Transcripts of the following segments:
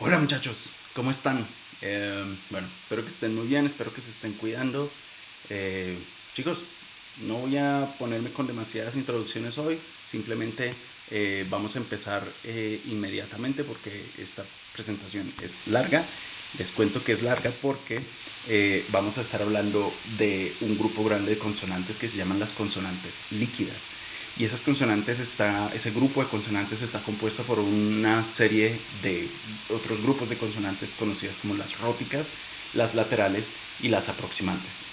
Hola muchachos, ¿cómo están? Bueno, espero que estén muy bien, espero que se estén cuidando. Eh, Chicos, no voy a ponerme con demasiadas introducciones hoy, simplemente vamos a empezar inmediatamente porque esta presentación es larga. Les cuento que es larga porque vamos a estar hablando de un grupo grande de consonantes que se llaman las consonantes líquidas. Y ese grupo de consonantes está compuesto por una serie de otros grupos de consonantes conocidas como las róticas, las laterales y las aproximantes.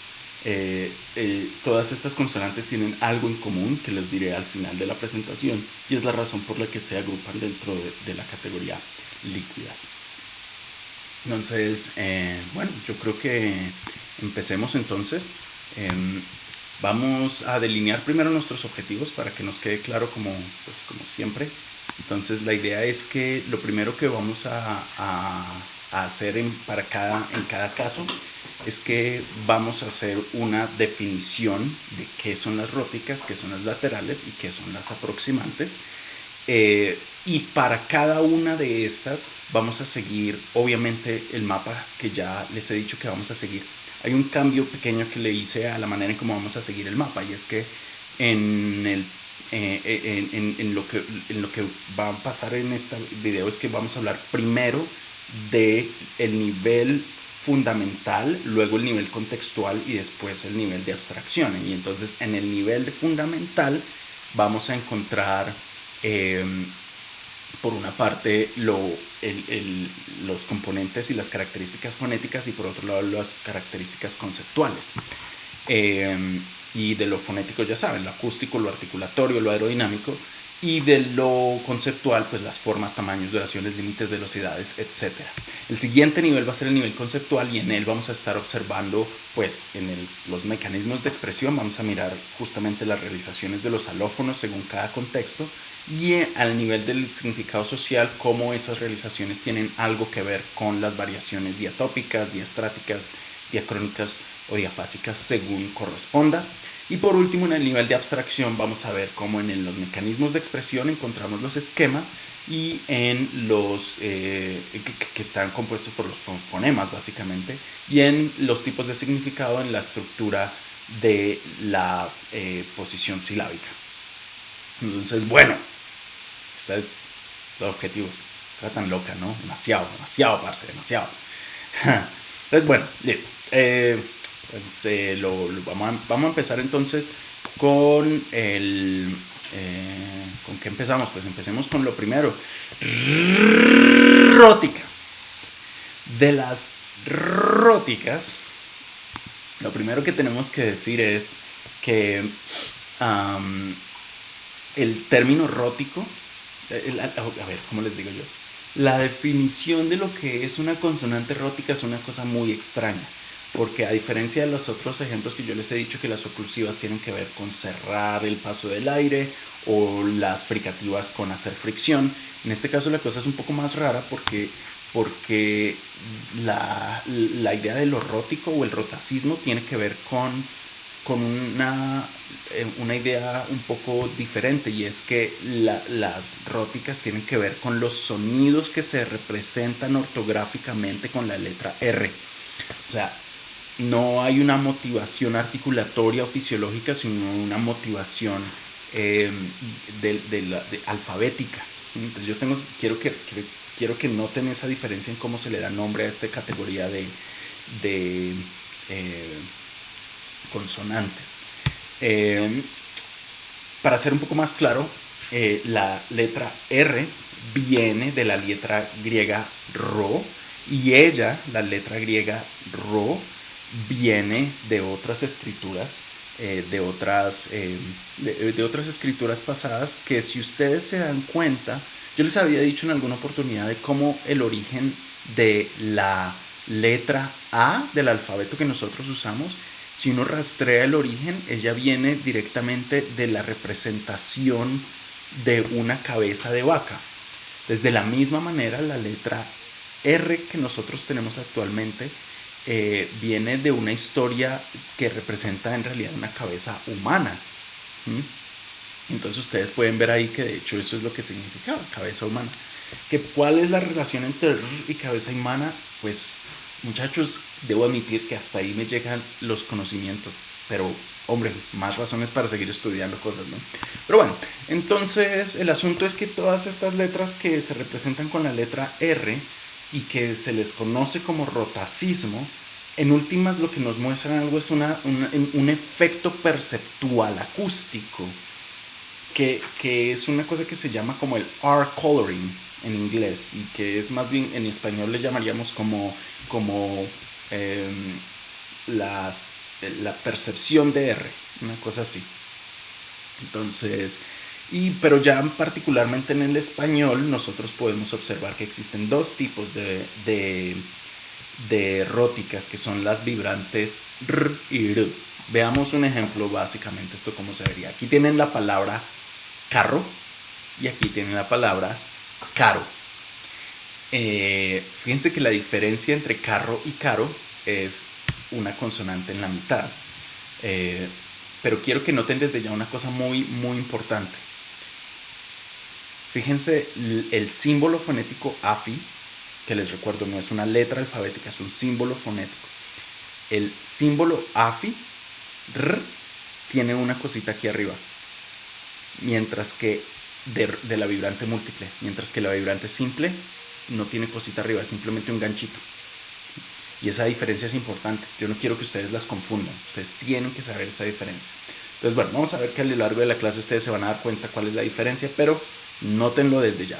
Todas estas consonantes tienen algo en común que les diré al final de la presentación y es la razón por la que se agrupan dentro de la categoría líquidas. Entonces, bueno, yo creo que empecemos entonces. Eh, Vamos a delinear primero nuestros objetivos para que nos quede claro como siempre. Entonces la idea es que lo primero que vamos a hacer en cada caso es que vamos a hacer una definición de qué son las róticas, qué son las laterales y qué son las aproximantes. Y para cada una de estas vamos a seguir, obviamente, el mapa que ya les he dicho que vamos a seguir. Hay un cambio pequeño que le hice a la manera en cómo vamos a seguir el mapa y es que en, el, en lo que va a pasar en este video es que vamos a hablar primero de el nivel fundamental, luego el nivel contextual y después el nivel de abstracción. Y entonces en el nivel de fundamental vamos a encontrar eh, por una parte los componentes y las características fonéticas y por otro lado las características conceptuales. Eh, y de lo fonético ya saben, lo acústico, lo articulatorio, lo aerodinámico, y de lo conceptual, pues las formas, tamaños, duraciones, límites, velocidades, etcétera. El siguiente nivel va a ser el nivel conceptual y en él vamos a estar observando, pues, los mecanismos de expresión, vamos a mirar justamente las realizaciones de los alófonos según cada contexto y al nivel del significado social, cómo esas realizaciones tienen algo que ver con las variaciones diatópicas, diastráticas, diacrónicas o diafásicas según corresponda. Y por último, en el nivel de abstracción vamos a ver cómo en los mecanismos de expresión encontramos los esquemas y en los que están compuestos por los fonemas básicamente y en los tipos de significado en la estructura de la posición silábica. Entonces, bueno, esta es los objetivos. Está tan loca, ¿no? Demasiado, demasiado, parce, demasiado. Entonces, bueno, listo. Vamos a empezar entonces con el... ¿Con qué empezamos? Pues empecemos con lo primero. Róticas. De las róticas, lo primero que tenemos que decir es que el término rótico, a ver, ¿cómo les digo yo? La definición de lo que es una consonante rótica es una cosa muy extraña, porque a diferencia de los otros ejemplos que yo les he dicho que las oclusivas tienen que ver con cerrar el paso del aire o las fricativas con hacer fricción, en este caso la cosa es un poco más rara porque la idea de lo rótico o el rotacismo tiene que ver con una idea un poco diferente y es que las róticas tienen que ver con los sonidos que se representan ortográficamente con la letra R. O sea, no hay una motivación articulatoria o fisiológica, sino una motivación alfabética. Entonces quiero que noten esa diferencia en cómo se le da nombre a esta categoría de consonantes. Eh, para ser un poco más claro, la letra R viene de la letra griega Rho y ella, la letra griega Rho, viene de otras escrituras, de otras escrituras pasadas que si ustedes se dan cuenta, yo les había dicho en alguna oportunidad de cómo el origen de la letra A del alfabeto que nosotros usamos, si uno rastrea el origen, ella viene directamente de la representación de una cabeza de vaca. De la misma manera, la letra R que nosotros tenemos actualmente viene de una historia que representa en realidad una cabeza humana. ¿Mm? Entonces ustedes pueden ver ahí que de hecho eso es lo que significaba, cabeza humana. ¿Cuál es la relación entre R y cabeza y mana? Pues, muchachos, debo admitir que hasta ahí me llegan los conocimientos, pero, hombre, más razones para seguir estudiando cosas, ¿no? Pero bueno, entonces el asunto es que todas estas letras que se representan con la letra R y que se les conoce como rotacismo, en últimas lo que nos muestran algo es un efecto perceptual acústico, que es una cosa que se llama como el R coloring en inglés, y que es más bien en español le llamaríamos como eh, las, la percepción de R, una cosa así. Entonces, pero ya particularmente en el español nosotros podemos observar que existen dos tipos de róticas, que son las vibrantes R y R. Veamos un ejemplo básicamente esto cómo se vería. Aquí tienen la palabra carro y aquí tienen la palabra caro. Fíjense que la diferencia entre carro y caro es una consonante en la mitad. Pero quiero que noten desde ya una cosa muy, muy importante. Fíjense el símbolo fonético AFI, que les recuerdo no es una letra alfabética, es un símbolo fonético. El símbolo AFI, R, tiene una cosita aquí arriba, mientras que de la vibrante múltiple, mientras que la vibrante simple no tiene cosita arriba, es simplemente un ganchito. Y esa diferencia es importante. Yo no quiero que ustedes las confundan. Ustedes tienen que saber esa diferencia. Entonces, bueno, vamos a ver que a lo largo de la clase ustedes se van a dar cuenta cuál es la diferencia, pero nótenlo desde ya.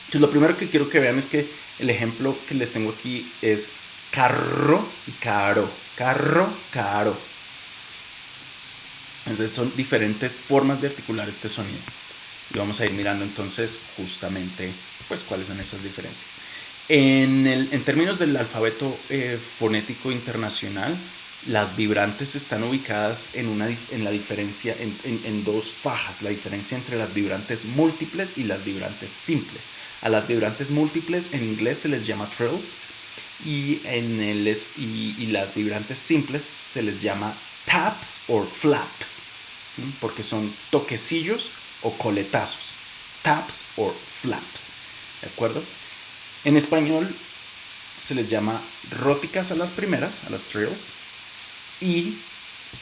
Entonces, lo primero que quiero que vean es que el ejemplo que les tengo aquí es carro y caro. Carro, caro. Entonces, son diferentes formas de articular este sonido. Y vamos a ir mirando entonces justamente pues cuáles son esas diferencias. En términos del alfabeto fonético internacional, las vibrantes están ubicadas en la diferencia en dos fajas, la diferencia entre las vibrantes múltiples y las vibrantes simples. A las vibrantes múltiples en inglés se les llama trills y las vibrantes simples se les llama taps o flaps, porque son toquecillos o coletazos. Taps o flaps, ¿de acuerdo? En español se les llama róticas a las primeras, a las trills, y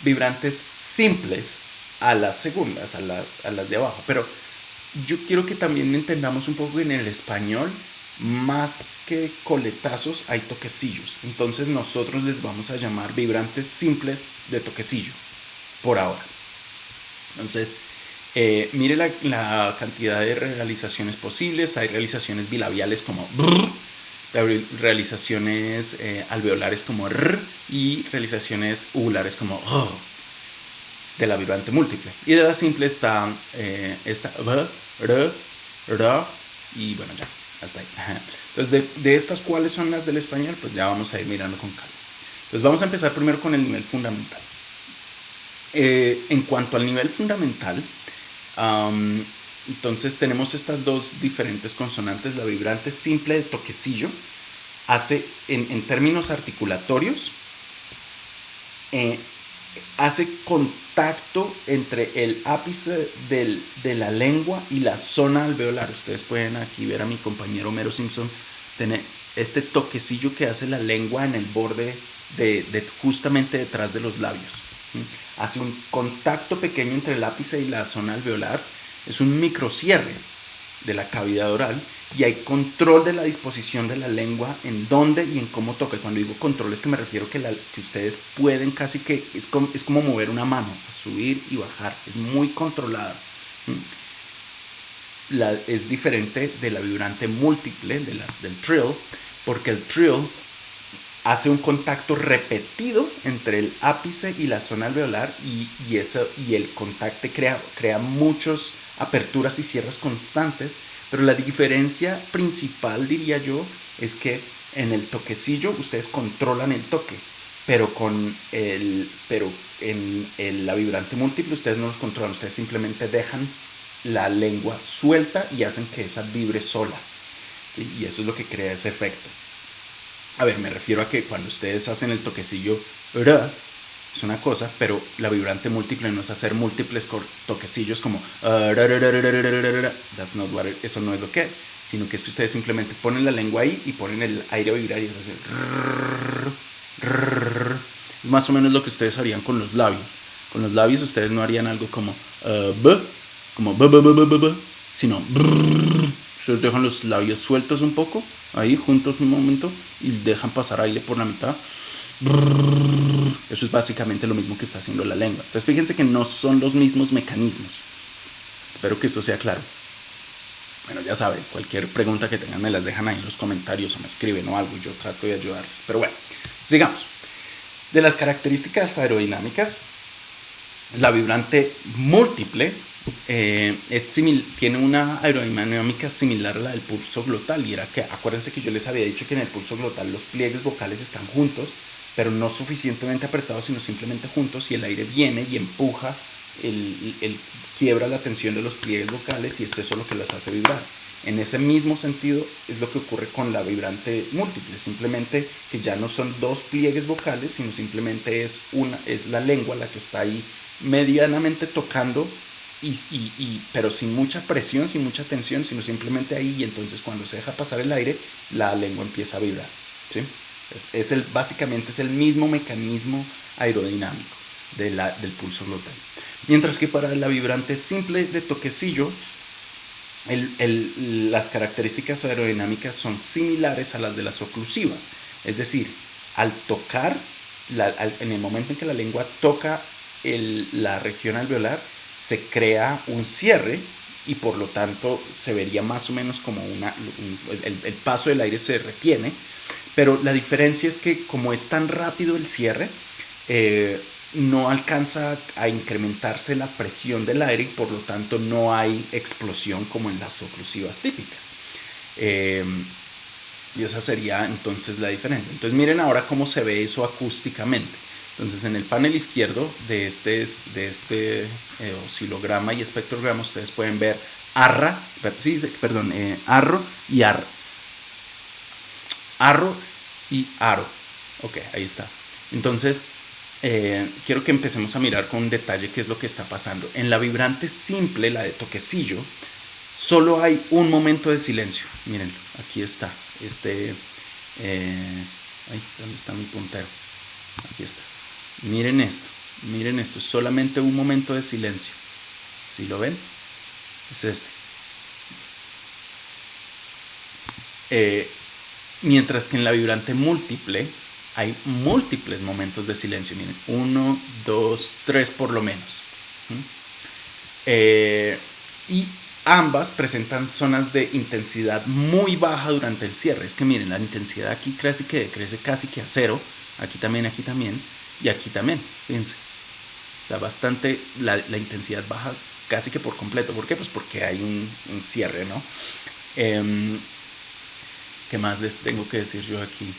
vibrantes simples a las segundas, a las de abajo. Pero yo quiero que también entendamos un poco que en el español, más que coletazos, hay toquecillos. Entonces nosotros les vamos a llamar vibrantes simples de toquecillo, por ahora. Entonces, mire la cantidad de realizaciones posibles. Hay realizaciones bilabiales como brr, realizaciones alveolares como r y realizaciones uvulares como oh, de la vibrante múltiple. Y de la simple está esta b, r, r y bueno, ya, hasta ahí. Entonces, de estas, ¿cuáles son las del español? Pues ya vamos a ir mirando con calma. Entonces, vamos a empezar primero con el nivel fundamental. En cuanto al nivel fundamental, entonces tenemos estas dos diferentes consonantes. La vibrante simple de toquecillo hace, en términos articulatorios, hace contacto entre el ápice de la lengua y la zona alveolar. Ustedes pueden aquí ver a mi compañero Homero Simpson tener este toquecillo que hace la lengua en el borde justamente detrás de los labios. Hace un contacto pequeño entre el ápice y la zona alveolar. Es un microcierre de la cavidad oral y hay control de la disposición de la lengua en dónde y en cómo toca. Cuando digo control es que me refiero que ustedes pueden casi que es como mover una mano, subir y bajar, es muy controlada. Es diferente de la vibrante múltiple del trill, porque el trill hace un contacto repetido entre el ápice y la zona alveolar y el contacto crea muchas aperturas y cierres constantes, pero la diferencia principal, diría yo, es que en el toquecillo ustedes controlan el toque, pero en la vibrante múltiple ustedes no los controlan, ustedes simplemente dejan la lengua suelta y hacen que esa vibre sola, ¿sí? Y eso es lo que crea ese efecto. A ver, me refiero a que cuando ustedes hacen el toquecillo ra, es una cosa, pero la vibrante múltiple no es hacer múltiples toquecillos como eso no es lo que es, sino que es que ustedes simplemente ponen la lengua ahí y ponen el aire a vibrar y eso hace es más o menos lo que ustedes harían con los labios. Con los labios ustedes no harían algo como b, como b, b, b, b, b, b, sino brrr. Ustedes dejan los labios sueltos un poco, ahí juntos un momento, y dejan pasar aire por la mitad. Brrr. Eso es básicamente lo mismo que está haciendo la lengua. Entonces fíjense que no son los mismos mecanismos. Espero que esto sea claro. Bueno, ya saben, cualquier pregunta que tengan me las dejan ahí en los comentarios o me escriben o algo, yo trato de ayudarles. Pero bueno, sigamos. De las características aerodinámicas, la vibrante múltiple tiene una aerodinámica similar a la del pulso glotal, y era que, acuérdense que yo les había dicho que en el pulso glotal los pliegues vocales están juntos, pero no suficientemente apretados, sino simplemente juntos, y el aire viene y empuja, quiebra la tensión de los pliegues vocales y es eso lo que los hace vibrar. En ese mismo sentido es lo que ocurre con la vibrante múltiple, simplemente que ya no son dos pliegues vocales, sino simplemente es la lengua la que está ahí medianamente tocando, pero sin mucha presión, sin mucha tensión, sino simplemente ahí, y entonces cuando se deja pasar el aire, la lengua empieza a vibrar, ¿sí? Básicamente es el mismo mecanismo aerodinámico del pulso glotal. Mientras que para la vibrante simple de toquecillo, las características aerodinámicas son similares a las de las oclusivas. Es decir, al tocar, en el momento en que la lengua toca la región alveolar, se crea un cierre y por lo tanto se vería más o menos como el paso del aire se retiene, pero la diferencia es que como es tan rápido el cierre, no alcanza a incrementarse la presión del aire y por lo tanto no hay explosión como en las oclusivas típicas. Y esa sería entonces la diferencia. Entonces miren ahora cómo se ve eso acústicamente. Entonces en el panel izquierdo de este oscilograma y espectrograma ustedes pueden ver arro y ar. Arro y aro. Ok, ahí está. Entonces quiero que empecemos a mirar con un detalle qué es lo que está pasando. En la vibrante simple, la de toquecillo, solo hay un momento de silencio. Miren, aquí está. ¿Dónde está mi puntero? Aquí está. Miren esto, es solamente un momento de silencio. ¿Sí lo ven? Es este. Mientras que en la vibrante múltiple hay múltiples momentos de silencio. Miren, 1, 2, 3 por lo menos. Y ambas presentan zonas de intensidad muy baja durante el cierre. Es que miren, la intensidad aquí crece casi que a cero. Aquí también. Y aquí también, fíjense. Está bastante, la intensidad baja casi que por completo. ¿Por qué? Pues porque hay un cierre, ¿no? ¿Qué más les tengo que decir yo aquí?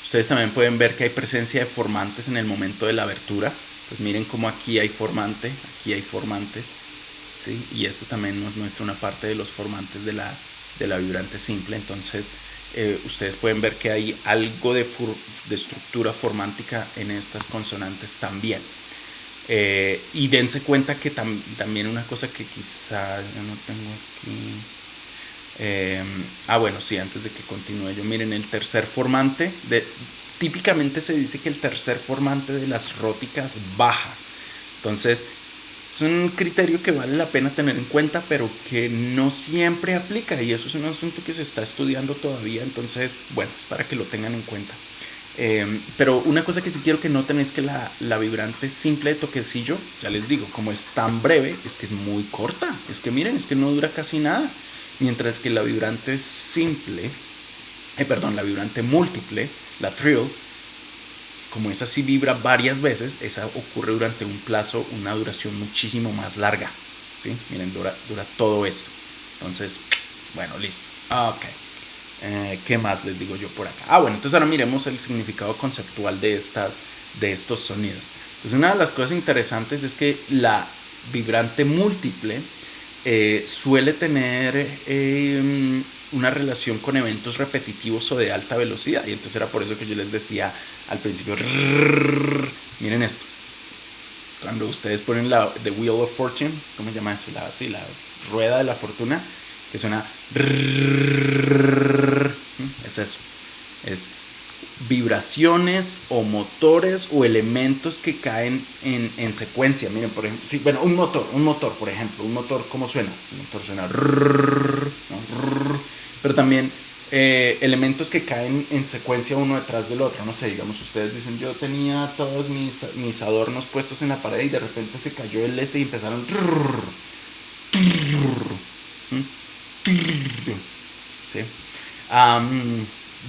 Ustedes también pueden ver que hay presencia de formantes en el momento de la abertura. Pues miren cómo aquí hay formante, aquí hay formantes, ¿sí? Y esto también nos muestra una parte de los formantes de la vibrante simple. Entonces ustedes pueden ver que hay algo de estructura formántica en estas consonantes también. Y dense cuenta que también una cosa que quizá yo no tengo aquí. Bueno, sí, antes de que continúe yo, miren, el tercer formante, típicamente se dice que el tercer formante de las róticas baja. Entonces, es un criterio que vale la pena tener en cuenta, pero que no siempre aplica, y eso es un asunto que se está estudiando todavía. Entonces, bueno, es para que lo tengan en cuenta. Pero una cosa que sí quiero que noten es que la vibrante simple de toquecillo, ya les digo, como es tan breve, es que es muy corta. Es que miren, es que no dura casi nada. Mientras que la vibrante la vibrante múltiple, la trill, como esa sí vibra varias veces, esa ocurre durante una duración muchísimo más larga, ¿sí? Miren, dura todo esto. Entonces, bueno, listo. Ok. ¿Qué más les digo yo por acá? Bueno, entonces ahora miremos el significado conceptual de estos sonidos. Entonces, una de las cosas interesantes es que la vibrante múltiple suele tener una relación con eventos repetitivos o de alta velocidad, y entonces era por eso que yo les decía al principio, miren esto, cuando ustedes ponen The Wheel of Fortune, ¿cómo se llama eso? La rueda de la fortuna, que suena. Es eso. Es vibraciones o motores o elementos que caen en secuencia. Miren, por ejemplo, sí, bueno, un motor, por ejemplo, un motor, ¿cómo suena? Un motor suena, ¿no? Pero también elementos que caen en secuencia uno detrás del otro. No sé, digamos, ustedes dicen, yo tenía todos mis adornos puestos en la pared y de repente se cayó el y empezaron. ¿Sí?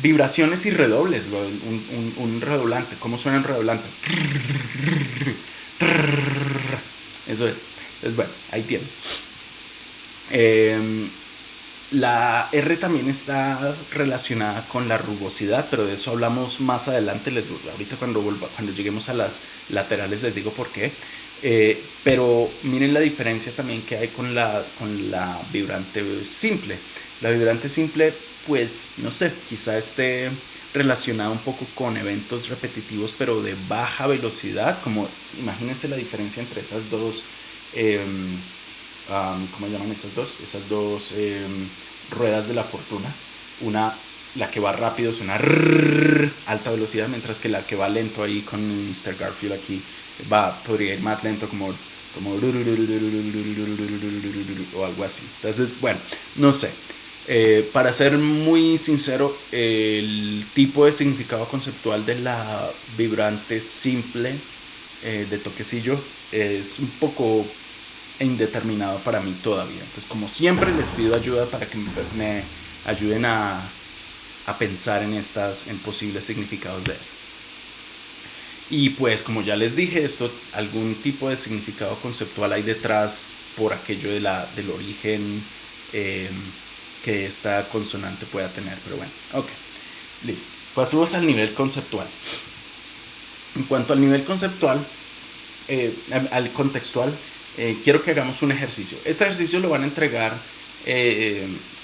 Vibraciones y redobles, un redoblante. ¿Cómo suena un redoblante? Eso es. Entonces, bueno, ahí tienen. La R también está relacionada con la rugosidad, pero de eso hablamos más adelante. Ahorita cuando lleguemos a las laterales les digo por qué. Pero miren la diferencia también que hay con la vibrante simple. La vibrante simple, pues, no sé, quizá esté relacionada un poco con eventos repetitivos, pero de baja velocidad. Como imagínense la diferencia entre esas dos. ¿Cómo llaman esas dos? Esas dos ruedas de la fortuna. La que va rápido suena alta velocidad, mientras que la que va lento ahí con Mr. Garfield aquí podría ir más lento como o algo así. Entonces, bueno, no sé. Para ser muy sincero, el tipo de significado conceptual de la vibrante simple de toquecillo es un poco indeterminado para mí todavía. Entonces, como siempre, les pido ayuda para que me ayuden a pensar en posibles significados de esto. Y pues, como ya les dije, algún tipo de significado conceptual hay detrás por aquello del origen que esta consonante pueda tener. Pero bueno, ok, listo. Pasemos al nivel conceptual. En cuanto al nivel conceptual, al contextual, quiero que hagamos un ejercicio. Este ejercicio lo van a entregar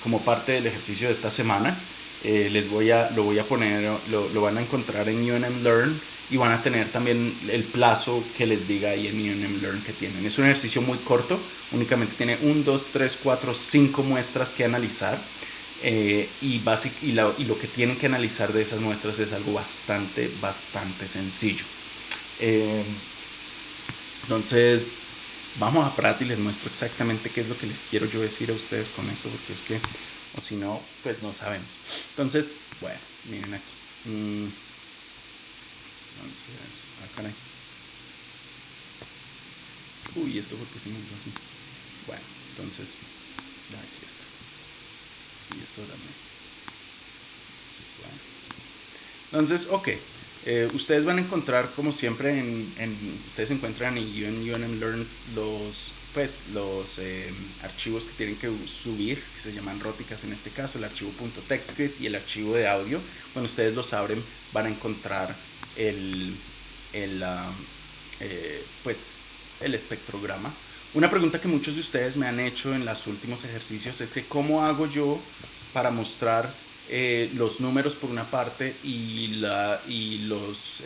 como parte del ejercicio de esta semana. Lo voy a poner, lo van a encontrar en UNM Learn y van a tener también el plazo que les diga ahí en UNM Learn que tienen. Es un ejercicio muy corto, únicamente tiene 1, 2, 3, 4, 5 muestras que analizar. Y lo que tienen que analizar de esas muestras es algo bastante sencillo. Entonces, vamos a Prat y les muestro exactamente qué es lo que les quiero yo decir a ustedes con esto, porque es que, o si no, pues no sabemos. Entonces, bueno, miren aquí. Entonces, caray. Uy, esto porque se me dio así. Bueno, entonces, aquí está. Y esto también. Entonces, ok. Ustedes van a encontrar, como siempre, ustedes encuentran en UNM Learn los archivos que tienen que subir, que se llaman róticas en este caso, el archivo .textScript y el archivo de audio. Cuando ustedes los abren, van a encontrar el espectrograma. Una pregunta que muchos de ustedes me han hecho en los últimos ejercicios es que ¿cómo hago yo para mostrar los números por una parte y los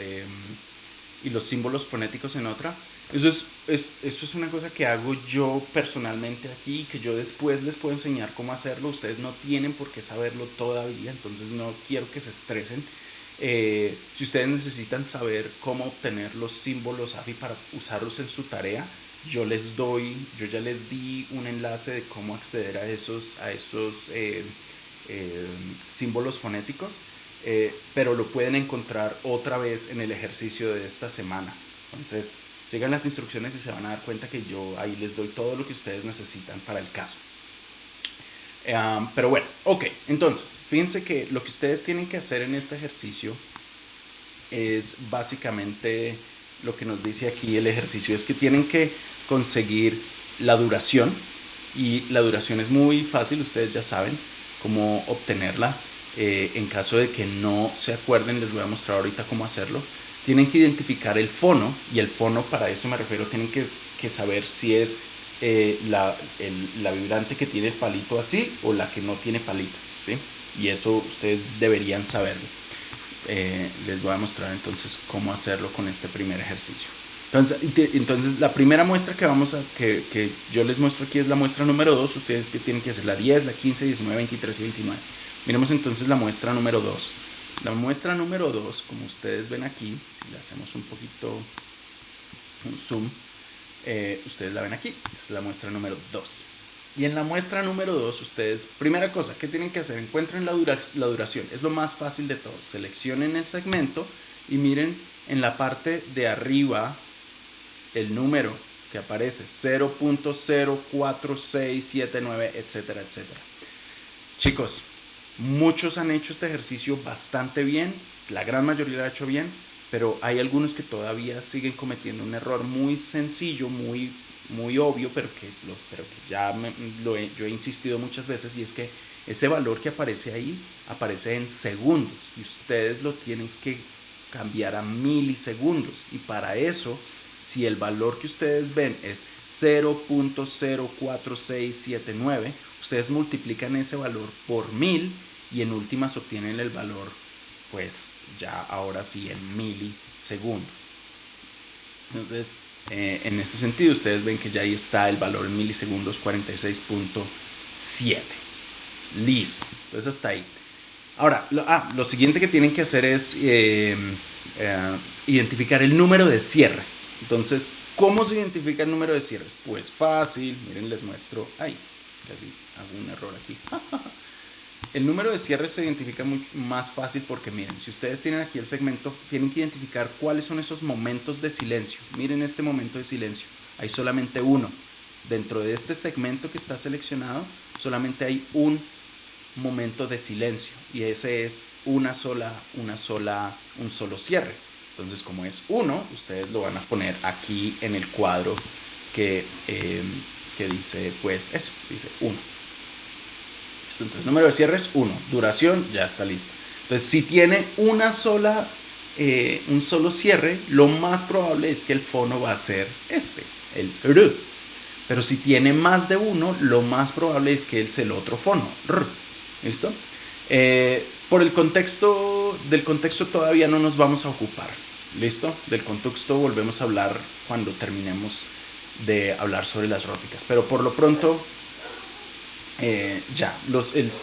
símbolos fonéticos en otra? Eso es una cosa que hago yo personalmente aquí, que yo después les puedo enseñar cómo hacerlo. Ustedes no tienen por qué saberlo todavía, entonces no quiero que se estresen. Si ustedes necesitan saber cómo obtener los símbolos AFI para usarlos en su tarea, yo ya les di un enlace de cómo acceder a esos símbolos fonéticos, pero lo pueden encontrar otra vez en el ejercicio de esta semana. Entonces, sigan las instrucciones y se van a dar cuenta que yo ahí les doy todo lo que ustedes necesitan para el caso. Pero bueno, ok, entonces, fíjense que lo que ustedes tienen que hacer en este ejercicio es básicamente lo que nos dice aquí el ejercicio, es que tienen que conseguir la duración, y la duración es muy fácil, ustedes ya saben cómo obtenerla. En caso de que no se acuerden, les voy a mostrar ahorita cómo hacerlo. Tienen que identificar el fono, y el fono, para eso me refiero, tienen que saber si es la vibrante que tiene el palito así o la que no tiene palito, ¿sí? Y eso ustedes deberían saberlo. Les voy a mostrar entonces cómo hacerlo con este primer ejercicio. Entonces la primera muestra que yo les muestro aquí es la muestra número 2. Ustedes que tienen que hacer la 10, la 15, 19, 23 y 29. Miremos entonces la muestra número 2. La muestra número 2, como ustedes ven aquí, si le hacemos un poquito un zoom, ustedes la ven aquí. Esta es la muestra número 2. Y en la muestra número 2, ustedes, primera cosa, ¿qué tienen que hacer? Encuentren la duración. Es lo más fácil de todo. Seleccionen el segmento y miren en la parte de arriba el número que aparece, 0.04679, etcétera, etcétera. Chicos, muchos han hecho este ejercicio bastante bien, la gran mayoría lo ha hecho bien, pero hay algunos que todavía siguen cometiendo un error muy sencillo, muy obvio, pero que ya yo he insistido muchas veces, y es que ese valor que aparece ahí aparece en segundos y ustedes lo tienen que cambiar a milisegundos, y para eso, si el valor que ustedes ven es 0.04679, ustedes multiplican ese valor por 1000 y en últimas obtienen el valor, pues ya ahora sí en milisegundos. Entonces, en este sentido, ustedes ven que ya ahí está el valor en milisegundos, 46.7. Listo. Entonces, hasta ahí. Ahora, lo siguiente que tienen que hacer es identificar el número de cierres. Entonces, ¿cómo se identifica el número de cierres? Pues fácil. Miren, les muestro. Ay, casi hago un error aquí. El número de cierres se identifica mucho más fácil porque miren, si ustedes tienen aquí el segmento, tienen que identificar cuáles son esos momentos de silencio. Miren este momento de silencio, hay solamente uno. Dentro de este segmento que está seleccionado, solamente hay un momento de silencio y ese es un solo cierre. Entonces, como es uno, ustedes lo van a poner aquí en el cuadro que dice, pues eso, dice 1. Entonces, número de cierre es 1, duración ya está lista. Entonces, si tiene un solo cierre, lo más probable es que el fono va a ser el R. Pero si tiene más de uno, lo más probable es que es el otro fono, R. ¿Listo? Por el contexto todavía no nos vamos a ocupar. ¿Listo? Del contexto volvemos a hablar cuando terminemos de hablar sobre las róticas. Pero por lo pronto,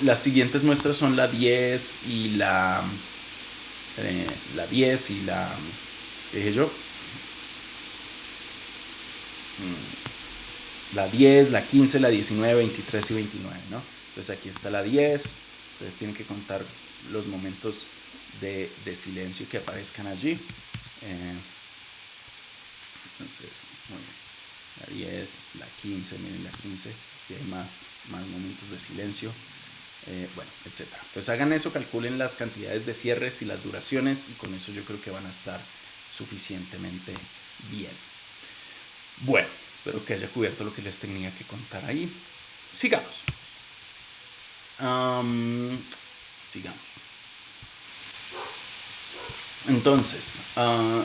las siguientes muestras son la 10 y la 10 y la, dije yo, la 10, la 15, la 19, 23 y 29, ¿no? Entonces aquí está la 10, ustedes tienen que contar los momentos de silencio que aparezcan allí. Entonces, muy bien. La 10, la 15, miren la 15, aquí hay más momentos de silencio, bueno, etcétera. Pues hagan eso, calculen las cantidades de cierres y las duraciones, y con eso yo creo que van a estar suficientemente bien. Bueno, espero que haya cubierto lo que les tenía que contar ahí. Sigamos. Sigamos. Entonces,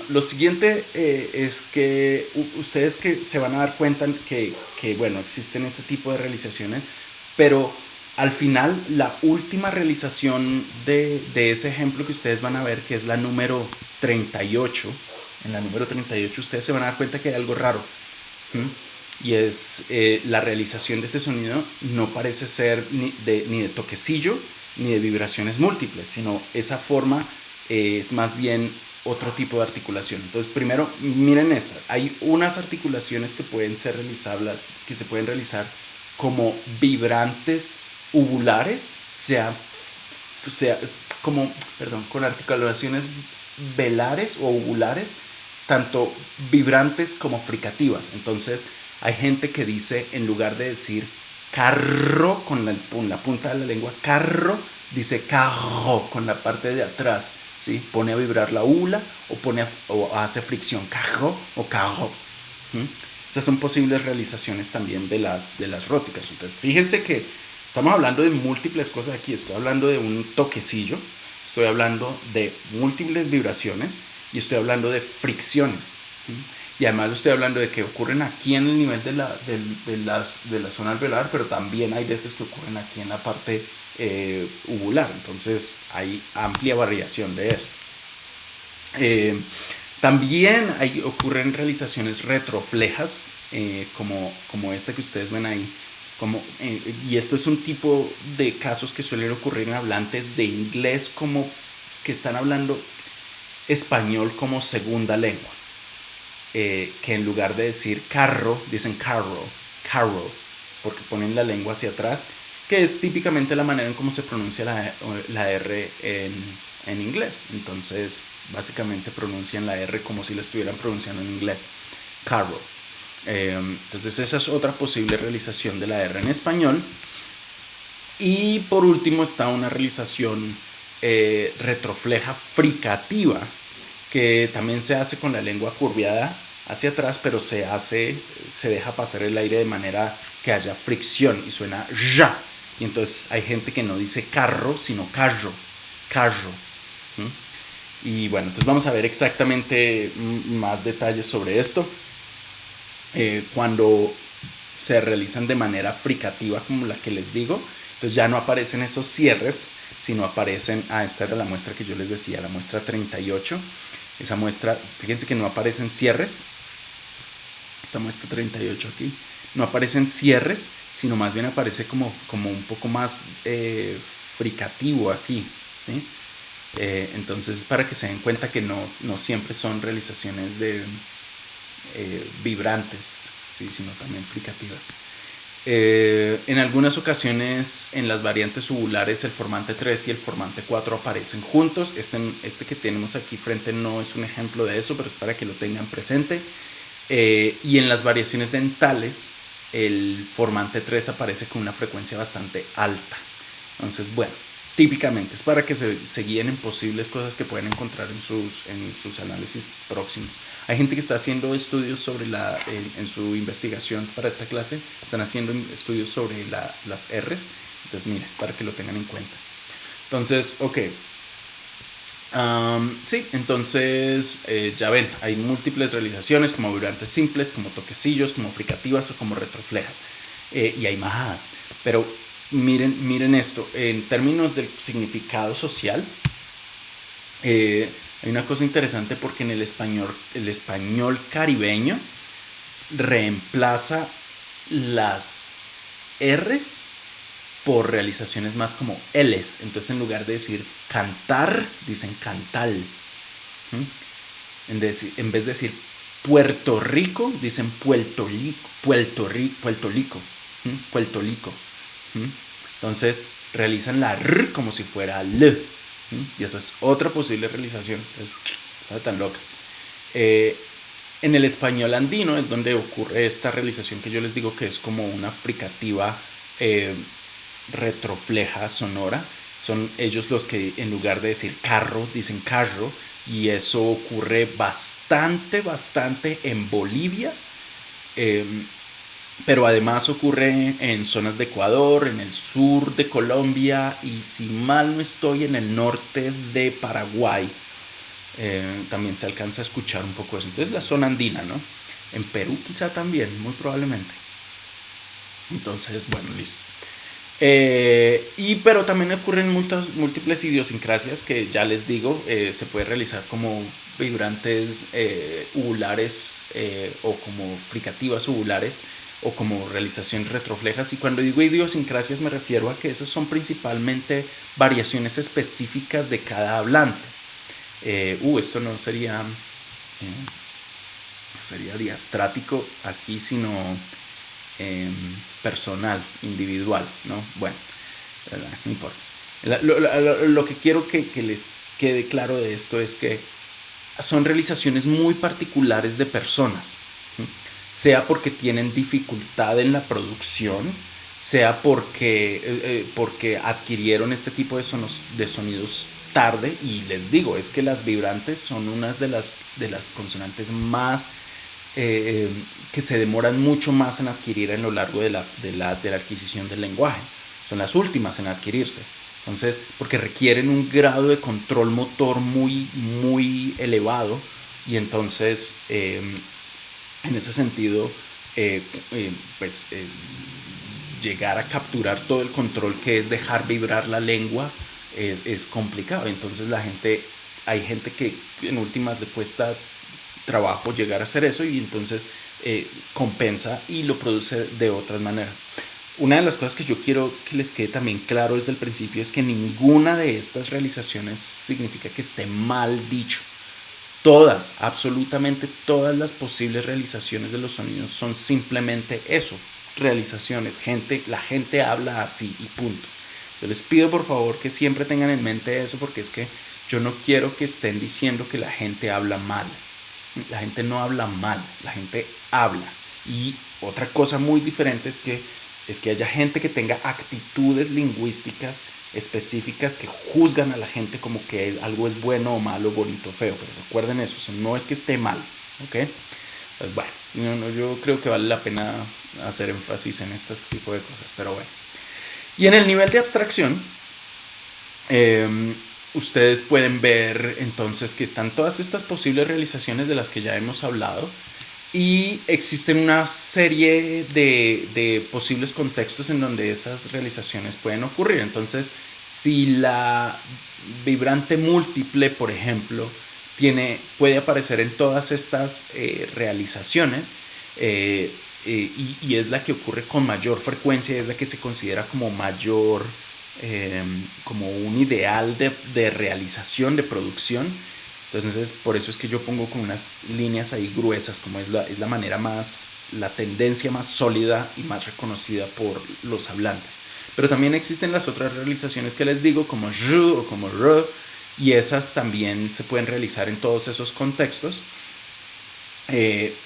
lo siguiente es que ustedes que se van a dar cuenta que bueno, existen este tipo de realizaciones, pero al final la última realización de ese ejemplo que ustedes van a ver, que es la número 38, en la número 38 ustedes se van a dar cuenta que hay algo raro. Y es la realización de este sonido no parece ser ni de toquecillo ni de vibraciones múltiples, sino esa forma es más bien otro tipo de articulación. Entonces, primero miren esta, hay unas articulaciones que se pueden realizar como vibrantes uvulares, con articulaciones velares o uvulares, tanto vibrantes como fricativas. Entonces, hay gente que dice, en lugar de decir carro con la punta de la lengua, carro, dice carro con la parte de atrás, ¿sí? Pone a vibrar la ula o hace fricción, carro o carro. Esas son posibles realizaciones también de las róticas. Entonces, fíjense que estamos hablando de múltiples cosas aquí. Estoy hablando de un toquecillo, estoy hablando de múltiples vibraciones y estoy hablando de fricciones. Y además estoy hablando de que ocurren aquí en el nivel de la zona alveolar, pero también hay veces que ocurren aquí en la parte uvular. Entonces hay amplia variación de esto. También ocurren realizaciones retroflejas, como esta que ustedes ven ahí. Y esto es un tipo de casos que suelen ocurrir en hablantes de inglés como que están hablando español como segunda lengua. Que en lugar de decir carro, dicen carro, porque ponen la lengua hacia atrás, que es típicamente la manera en cómo se pronuncia la R en inglés. Entonces, básicamente pronuncian la R como si la estuvieran pronunciando en inglés. Carro. Entonces, esa es otra posible realización de la R en español. Y por último está una realización retrofleja fricativa, que también se hace con la lengua curviada hacia atrás, pero se deja pasar el aire de manera que haya fricción y suena ya. Y entonces hay gente que no dice carro, sino carro. Y bueno, entonces vamos a ver exactamente más detalles sobre esto. Cuando se realizan de manera fricativa, como la que les digo, entonces ya no aparecen esos cierres, sino aparecen, esta era la muestra que yo les decía, la muestra 38. Esa muestra, fíjense que no aparecen cierres, esta muestra 38 aquí, no aparecen cierres, sino más bien aparece como un poco más fricativo aquí, ¿sí? Entonces, para que se den cuenta que no siempre son realizaciones de vibrantes, ¿sí? Sino también fricativas. En algunas ocasiones en las variantes ubulares el formante 3 y el formante 4 aparecen juntos. Este que tenemos aquí frente no es un ejemplo de eso, pero es para que lo tengan presente. Y en las variaciones dentales el formante 3 aparece con una frecuencia bastante alta. Entonces, bueno, típicamente es para que se guíen en posibles cosas que pueden encontrar en sus análisis próximos. Hay gente que está haciendo estudios sobre en su investigación para esta clase, están haciendo estudios sobre las R's. Entonces, mira, es para que lo tengan en cuenta. Entonces, ok. Sí, entonces ya ven, hay múltiples realizaciones como vibrantes simples, como toquecillos, como fricativas o como retroflejas. Y hay más. Pero miren esto, en términos del significado social, hay una cosa interesante porque en el español caribeño reemplaza las R's por realizaciones más como L's. Entonces, en lugar de decir cantar, dicen cantal. En vez de decir Puerto Rico, dicen Puerto Lico. Entonces, realizan la R como si fuera L. Y esa es otra posible realización. Está tan loca. En el español andino es donde ocurre esta realización que yo les digo que es como una fricativa retrofleja sonora. Son ellos los que en lugar de decir carro dicen carro, y eso ocurre bastante en Bolivia, pero además ocurre en zonas de Ecuador, en el sur de Colombia y, si mal no estoy, en el norte de Paraguay. También se alcanza a escuchar un poco eso. Entonces, la zona andina, ¿no? En Perú quizá también, muy probablemente. Entonces, bueno, listo. Pero también ocurren múltiples idiosincrasias que ya les digo, se puede realizar como vibrantes ubulares o como fricativas ubulares o como realizaciones retroflejas. Y cuando digo idiosincrasias me refiero a que esas son principalmente variaciones específicas de cada hablante. Esto no sería diastrático aquí, sino personal, individual, ¿no? Bueno, no importa. Lo que quiero que les quede claro de esto es que son realizaciones muy particulares de personas, sea porque tienen dificultad en la producción, sea porque adquirieron este tipo de sonidos tarde. Y les digo, es que las vibrantes son unas de las consonantes más que se demoran mucho más en adquirir a lo largo de la adquisición del lenguaje. Son las últimas en adquirirse. Entonces, porque requieren un grado de control motor muy elevado, y entonces en ese sentido llegar a capturar todo el control que es dejar vibrar la lengua es complicado. Entonces hay gente que en últimas le cuesta trabajo llegar a hacer eso y entonces compensa y lo produce de otras maneras. Una de las cosas que yo quiero que les quede también claro desde el principio es que ninguna de estas realizaciones significa que esté mal dicho. Todas, absolutamente todas las posibles realizaciones de los sonidos son simplemente eso, realizaciones. La gente habla así y punto. Yo les pido por favor que siempre tengan en mente eso, porque es que yo no quiero que estén diciendo que la gente habla mal. La gente no habla mal, la gente habla. Y otra cosa muy diferente es que haya gente que tenga actitudes lingüísticas específicas que juzgan a la gente como que algo es bueno o malo, bonito o feo. Pero recuerden eso no es que esté mal, ¿ok? Pues bueno, yo creo que vale la pena hacer énfasis en este tipo de cosas, pero bueno. Y en el nivel de abstracción, eh, ustedes pueden ver entonces que están todas estas posibles realizaciones de las que ya hemos hablado y existen una serie de posibles contextos en donde esas realizaciones pueden ocurrir. Entonces, si la vibrante múltiple, por ejemplo, puede aparecer en todas estas realizaciones, y es la que ocurre con mayor frecuencia, es la que se considera como mayor, como un ideal de realización, de producción. Entonces, por eso es que yo pongo con unas líneas ahí gruesas, como es la manera más, la tendencia más sólida y más reconocida por los hablantes. Pero también existen las otras realizaciones que les digo, como je o como re, y esas también se pueden realizar en todos esos contextos.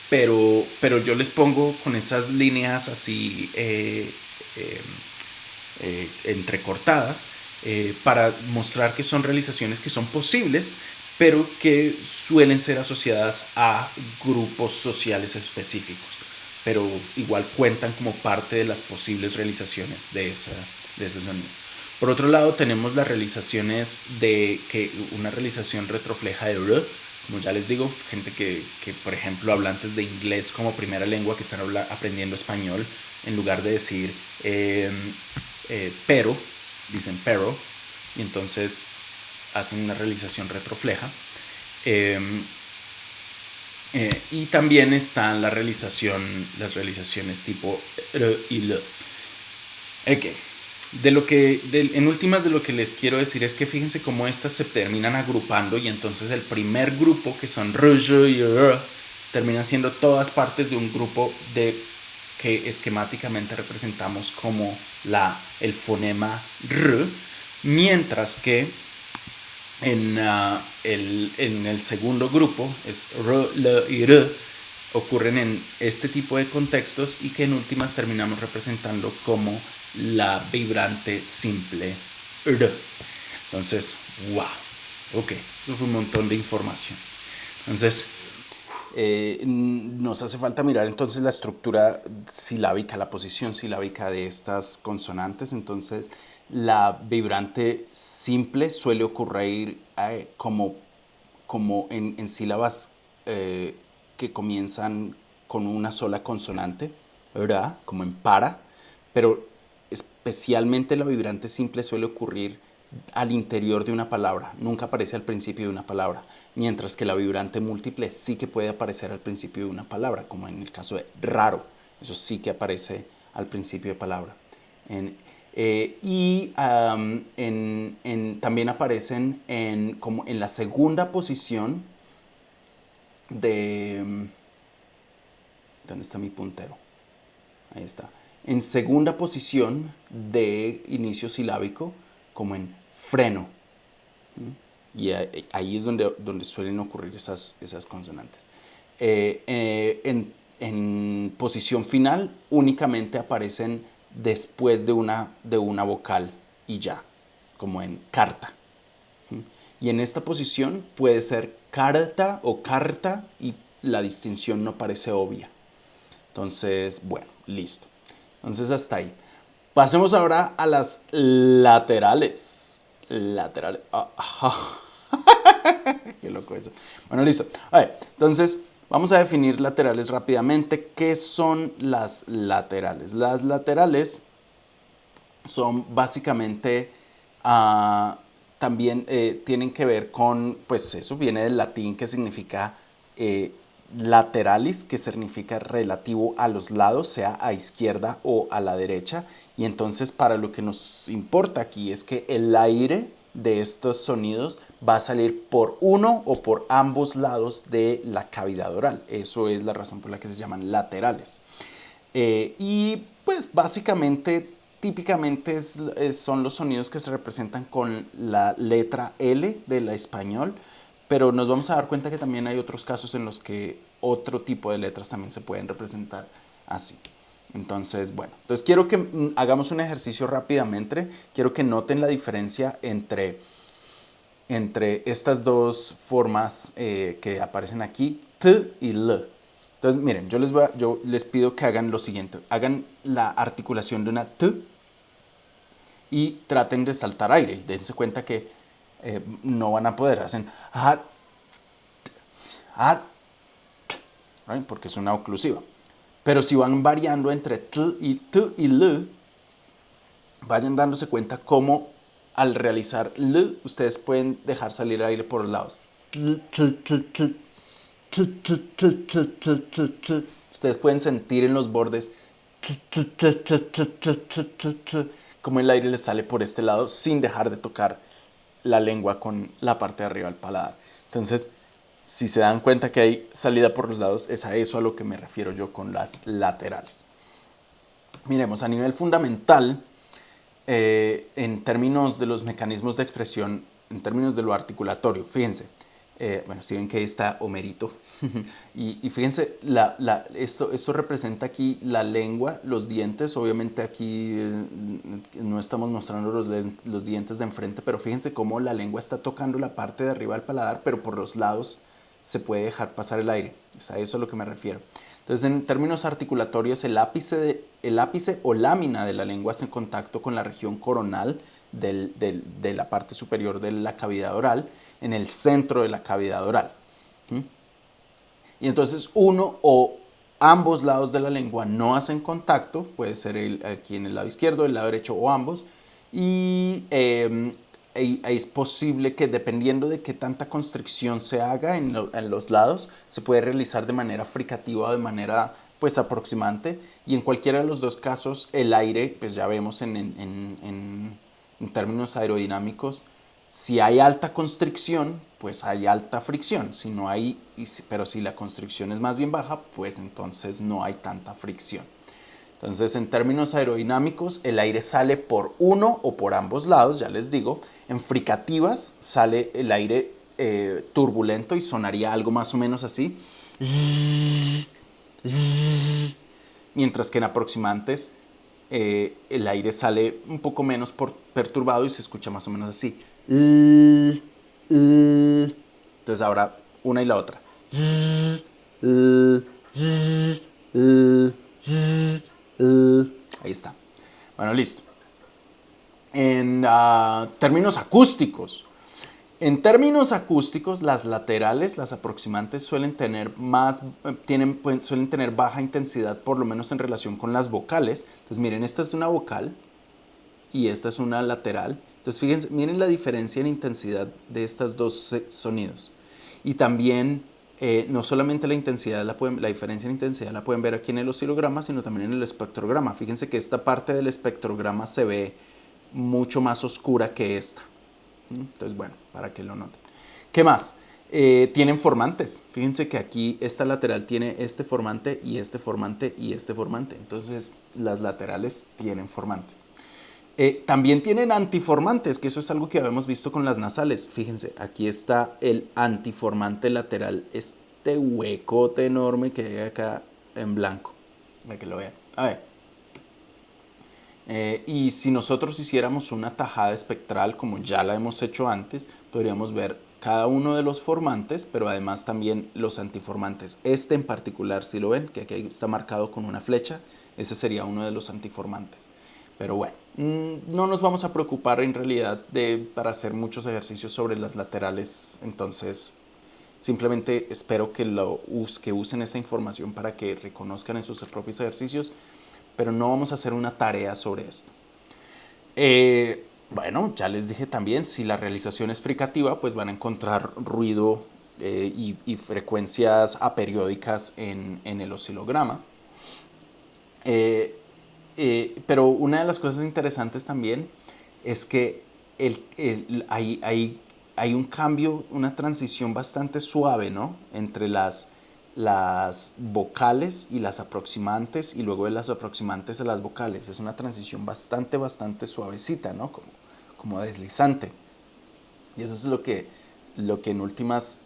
Pero yo les pongo con esas líneas así entrecortadas para mostrar que son realizaciones que son posibles, pero que suelen ser asociadas a grupos sociales específicos, pero igual cuentan como parte de las posibles realizaciones de ese sonido. Por otro lado, tenemos las realizaciones una realización retrofleja de R, como ya les digo, gente que por ejemplo, hablantes de inglés como primera lengua que están aprendiendo español, en lugar de decir pero, dicen pero, y entonces hacen una realización retrofleja. Y también están las realizaciones tipo R y L. Okay. En últimas, de lo que les quiero decir es que fíjense cómo estas se terminan agrupando y entonces el primer grupo, que son R, y R, terminan siendo todas partes de un grupo que esquemáticamente representamos como el fonema R, mientras que en el segundo grupo, es R, L y R, ocurren en este tipo de contextos y que en últimas terminamos representando como la vibrante simple R. Entonces, wow, ok, eso fue un montón de información. Entonces, nos hace falta mirar entonces la estructura silábica, la posición silábica de estas consonantes. Entonces, la vibrante simple suele ocurrir como en sílabas que comienzan con una sola consonante, ¿verdad? Como en para, pero especialmente la vibrante simple suele ocurrir al interior de una palabra, nunca aparece al principio de una palabra, mientras que la vibrante múltiple sí que puede aparecer al principio de una palabra, como en el caso de raro, eso sí que aparece al principio de palabra. También aparecen como en la segunda posición de... ¿Dónde está mi puntero? Ahí está. En segunda posición de inicio silábico, como en freno. Y ahí es donde suelen ocurrir esas consonantes. En posición final únicamente aparecen después de una vocal y ya, como en carta. Y en esta posición puede ser carta o carta y la distinción no parece obvia. Entonces, bueno, listo. Entonces hasta ahí. Pasemos ahora a las laterales. Laterales. Qué loco eso. Bueno, listo. A ver, entonces vamos a definir laterales rápidamente. ¿Qué son las laterales? Las laterales son básicamente también tienen que ver con, pues eso viene del latín que significa lateralis, que significa relativo a los lados, sea a izquierda o a la derecha. Y entonces para lo que nos importa aquí es que el aire de estos sonidos va a salir por uno o por ambos lados de la cavidad oral. Eso es la razón por la que se llaman laterales. Y pues básicamente, típicamente son los sonidos que se representan con la letra L del español, pero nos vamos a dar cuenta que también hay otros casos en los que otro tipo de letras también se pueden representar así. Entonces, bueno, entonces quiero que hagamos un ejercicio rápidamente. Quiero que noten la diferencia entre estas dos formas que aparecen aquí, T y L. Entonces, miren, yo les pido que hagan lo siguiente. Hagan la articulación de una T y traten de saltar aire. Y dense cuenta que no van a poder. Hacen hat, hat, right? Porque es una oclusiva. Pero si van variando entre T y L, vayan dándose cuenta cómo al realizar L, ustedes pueden dejar salir aire por los lados. Ustedes pueden sentir en los bordes como el aire les sale por este lado sin dejar de tocar la lengua con la parte de arriba del paladar. Entonces, si se dan cuenta que hay salida por los lados, es a eso a lo que me refiero yo con las laterales. Miremos, a nivel fundamental, en términos de los mecanismos de expresión, en términos de lo articulatorio, fíjense, bueno, si ven que ahí está Homerito, y fíjense, esto representa aquí la lengua, los dientes, obviamente aquí no estamos mostrando los dientes de enfrente, pero fíjense cómo la lengua está tocando la parte de arriba del paladar, pero por los lados se puede dejar pasar el aire, es a eso a lo que me refiero. Entonces, en términos articulatorios, el ápice o lámina de la lengua hace contacto con la región coronal de la parte superior de la cavidad oral, en el centro de la cavidad oral. Y entonces uno o ambos lados de la lengua no hacen contacto, puede ser aquí en el lado izquierdo, el lado derecho o ambos, y es posible que dependiendo de qué tanta constricción se haga en los lados, se puede realizar de manera fricativa o de manera pues aproximante, y en cualquiera de los dos casos el aire, pues ya vemos en términos aerodinámicos, si hay alta constricción, pues hay alta fricción. Si no hay, pero si la constricción es más bien baja, pues entonces no hay tanta fricción. Entonces, en términos aerodinámicos, el aire sale por uno o por ambos lados, ya les digo. En fricativas sale el aire turbulento y sonaría algo más o menos así. Mientras que en aproximantes el aire sale un poco menos perturbado y se escucha más o menos así. Entonces ahora una y la otra. Ahí está. Bueno, listo. En términos acústicos. En términos acústicos, las laterales, las aproximantes, suelen tener baja intensidad, por lo menos en relación con las vocales. Entonces, miren, esta es una vocal y esta es una lateral. Entonces, fíjense, miren la diferencia en intensidad de estos dos sonidos. Y también, no solamente la diferencia en intensidad la pueden ver aquí en el oscilograma, sino también en el espectrograma. Fíjense que esta parte del espectrograma se ve mucho más oscura que esta. Entonces, bueno, para que lo noten. ¿Qué más? Tienen formantes. Fíjense que aquí esta lateral tiene este formante y este formante y este formante. Entonces, las laterales tienen formantes. También tienen antiformantes, que eso es algo que habíamos visto con las nasales. Fíjense, aquí está el antiformante lateral, este huecote enorme que hay acá en blanco. Para que lo vean. A ver. Y si nosotros hiciéramos una tajada espectral, como ya la hemos hecho antes, podríamos ver cada uno de los formantes, pero además también los antiformantes. Este en particular, si lo ven, que aquí está marcado con una flecha, ese sería uno de los antiformantes. Pero bueno, no nos vamos a preocupar en realidad para hacer muchos ejercicios sobre las laterales, entonces simplemente espero que usen esta información para que reconozcan en sus propios ejercicios, pero no vamos a hacer una tarea sobre esto. Bueno, ya les dije también, si la realización es fricativa, pues van a encontrar ruido y frecuencias aperiódicas en el oscilograma. Pero una de las cosas interesantes también es que hay un cambio, una transición bastante suave, ¿no? Entre las vocales y las aproximantes, y luego de las aproximantes a las vocales. Es una transición bastante suavecita, ¿no? Como deslizante. Y eso es lo que en últimas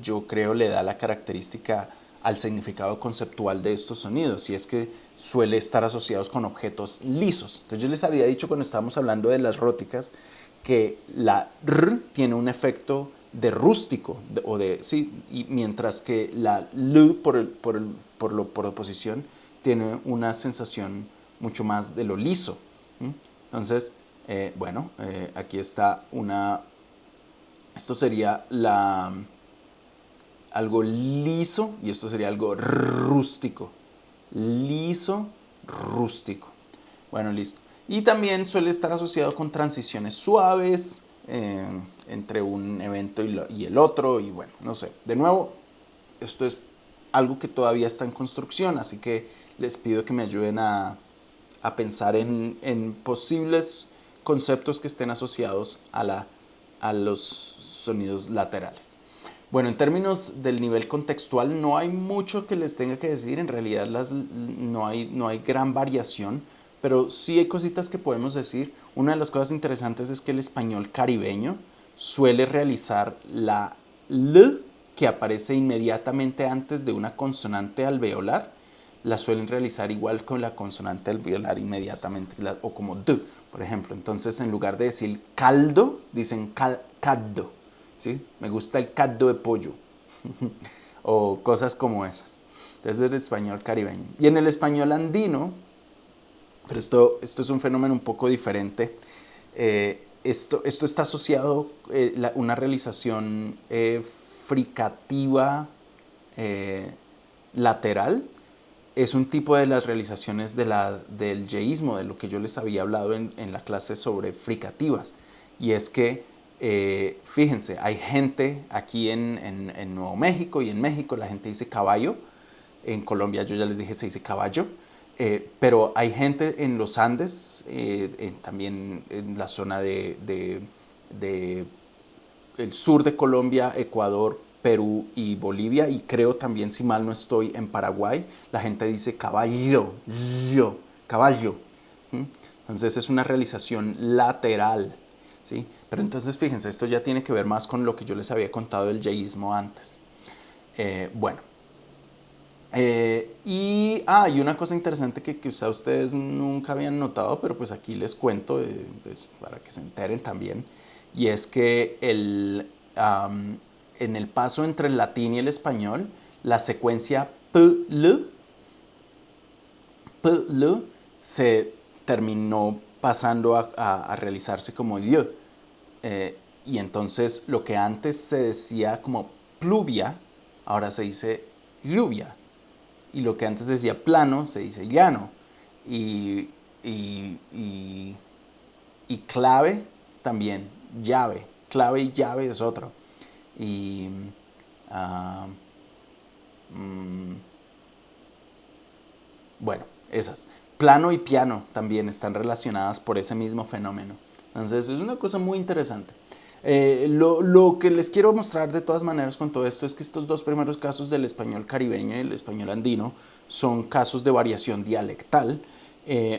yo creo le da la característica al significado conceptual de estos sonidos, y es que suele estar asociados con objetos lisos. Entonces yo les había dicho cuando estábamos hablando de las róticas que la R tiene un efecto de rústico, sí, y mientras que la L por oposición tiene una sensación mucho más de lo liso. Entonces, bueno, aquí está esto sería algo liso y esto sería algo rústico. Liso, rústico. Bueno, listo. Y también suele estar asociado con transiciones suaves entre un evento y el otro. Y bueno, no sé. De nuevo, esto es algo que todavía está en construcción, así que les pido que me ayuden a pensar en posibles conceptos que estén asociados a los sonidos laterales. Bueno, en términos del nivel contextual no hay mucho que les tenga que decir, en realidad no hay gran variación, pero sí hay cositas que podemos decir. Una de las cosas interesantes es que el español caribeño suele realizar la L que aparece inmediatamente antes de una consonante alveolar, la suelen realizar igual con la consonante alveolar inmediatamente, o como D, por ejemplo. Entonces, en lugar de decir caldo, dicen caddo. ¿Sí? Me gusta el caldo de pollo. O cosas como esas. Entonces, el español caribeño. Y en el español andino, pero esto es un fenómeno un poco diferente. Esto está asociado a una realización fricativa lateral. Es un tipo de las realizaciones del yeísmo, de lo que yo les había hablado en la clase sobre fricativas. Y es que, fíjense, hay gente aquí en Nuevo México y en México la gente dice caballo. En Colombia yo ya les dije se dice caballo. Pero hay gente en los Andes, también en la zona de el sur de Colombia, Ecuador, Perú y Bolivia, y creo también, si mal no estoy, en Paraguay, la gente dice caballo, caballo. Entonces es una realización lateral, ¿sí? Pero entonces fíjense, esto ya tiene que ver más con lo que yo les había contado del yeísmo antes. Bueno. Y una cosa interesante que quizá ustedes nunca habían notado, pero pues aquí les cuento, pues, para que se enteren también, y es que en el paso entre el latín y el español, la secuencia P-L se terminó pasando a realizarse como y. Y entonces lo que antes se decía como pluvia, ahora se dice lluvia. Y lo que antes se decía plano, se dice llano. Y, y, y, y clave también, llave. Clave y llave es otro. Y bueno, esas. Plano y piano también están relacionadas por ese mismo fenómeno. Entonces es una cosa muy interesante. Lo que les quiero mostrar de todas maneras con todo esto es que estos dos primeros casos del español caribeño y el español andino son casos de variación dialectal,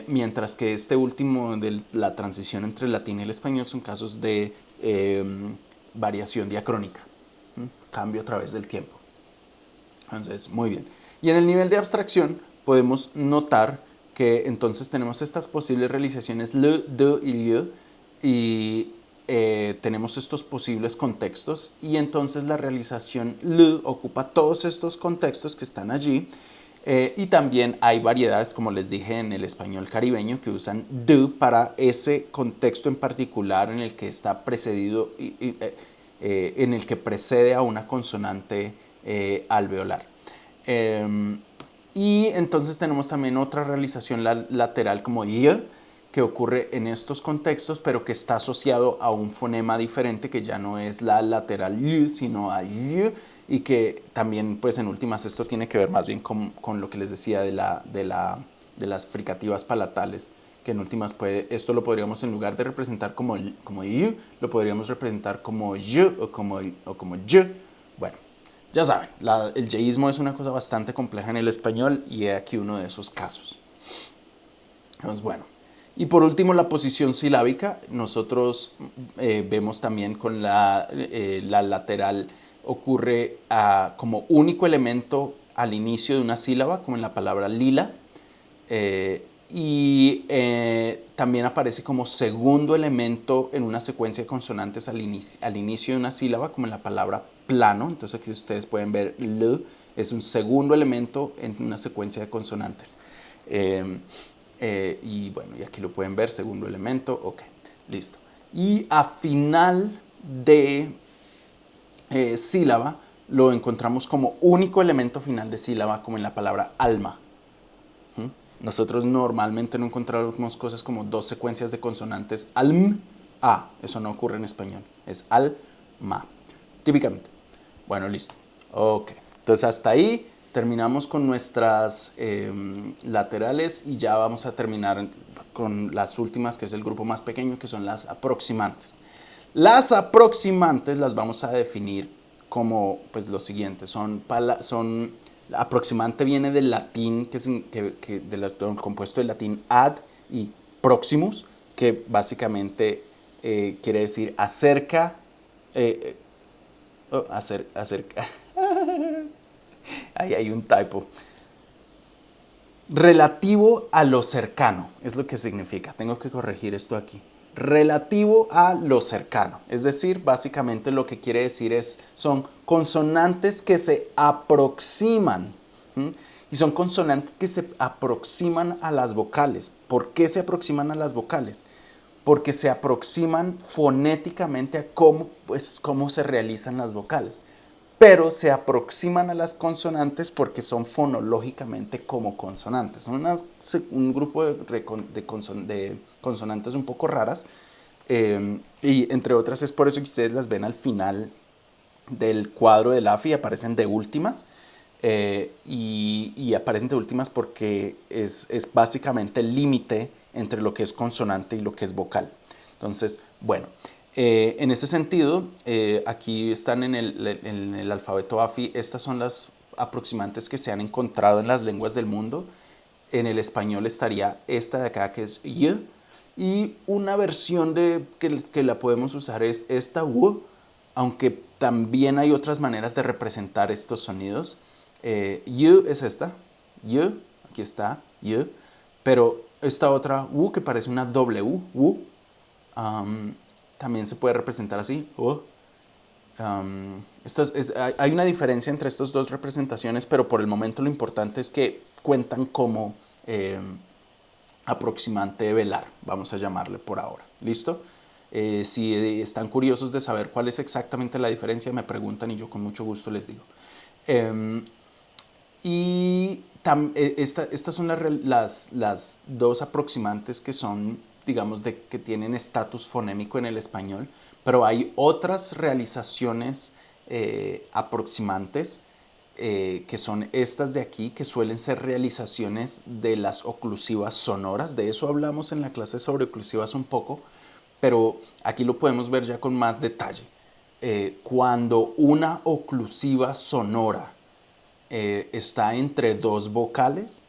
mientras que este último de la transición entre el latín y el español son casos de variación diacrónica, cambio a través del tiempo. Entonces, muy bien. Y en el nivel de abstracción podemos notar que entonces tenemos estas posibles realizaciones L, D y L, y tenemos estos posibles contextos, y entonces la realización L ocupa todos estos contextos que están allí, y también hay variedades, como les dije, en el español caribeño que usan D para ese contexto en particular en el que está precedido, en el que precede a una consonante alveolar. Y entonces tenemos también otra realización lateral como Y, que ocurre en estos contextos, pero que está asociado a un fonema diferente, que ya no es la lateral y, sino a y, y que también, pues en últimas, esto tiene que ver más bien con lo que les decía de las fricativas palatales, que en últimas esto lo podríamos, en lugar de representar como y, lo podríamos representar como y o como y. Bueno, ya saben, el yeísmo es una cosa bastante compleja en el español y he aquí uno de esos casos. Entonces, bueno. Y por último, la posición silábica. Nosotros vemos también con la lateral ocurre como único elemento al inicio de una sílaba, como en la palabra lila. Y también aparece como segundo elemento en una secuencia de consonantes al inicio de una sílaba, como en la palabra plano. Entonces aquí ustedes pueden ver L es un segundo elemento en una secuencia de consonantes. Y bueno, y aquí lo pueden ver, segundo elemento, ok, listo. Y a final de sílaba lo encontramos como único elemento final de sílaba, como en la palabra alma. Nosotros normalmente no encontramos cosas como dos secuencias de consonantes alm, a. Eso no ocurre en español. Es al, ma. Típicamente. Bueno, listo. Ok. Entonces hasta ahí terminamos con nuestras laterales y ya vamos a terminar con las últimas, que es el grupo más pequeño, que son las aproximantes. Las aproximantes las vamos a definir como pues lo siguiente. Son aproximante viene del latín, del compuesto del latín ad y proximus, que básicamente quiere decir acerca, acerca. Ahí hay un typo. Relativo a lo cercano, es lo que significa. Tengo que corregir esto aquí. Relativo a lo cercano. Es decir, básicamente lo que quiere decir son consonantes que se aproximan. Y son consonantes que se aproximan a las vocales. ¿Por qué se aproximan a las vocales? Porque se aproximan fonéticamente a cómo se realizan las vocales. Pero se aproximan a las consonantes porque son fonológicamente como consonantes. Son un grupo de consonantes un poco raras, y entre otras es por eso que ustedes las ven al final del cuadro del AFI, aparecen de últimas, y aparecen de últimas porque es básicamente el límite entre lo que es consonante y lo que es vocal. Entonces, bueno, en ese sentido, aquí están en el alfabeto AFI, estas son las aproximantes que se han encontrado en las lenguas del mundo. En el español estaría esta de acá, que es Y, y una versión que la podemos usar es esta U, aunque también hay otras maneras de representar estos sonidos. Y es esta, Y, aquí está, Y, pero esta otra U que parece una W, U, también se puede representar así. Hay una diferencia entre estas dos representaciones, pero por el momento lo importante es que cuentan como aproximante velar, vamos a llamarle por ahora. ¿Listo? Si están curiosos de saber cuál es exactamente la diferencia, me preguntan y yo con mucho gusto les digo. Estas son las dos aproximantes que son, digamos, que tienen estatus fonémico en el español, pero hay otras realizaciones aproximantes que son estas de aquí, que suelen ser realizaciones de las oclusivas sonoras. De eso hablamos en la clase sobre oclusivas un poco, pero aquí lo podemos ver ya con más detalle. Cuando una oclusiva sonora está entre dos vocales,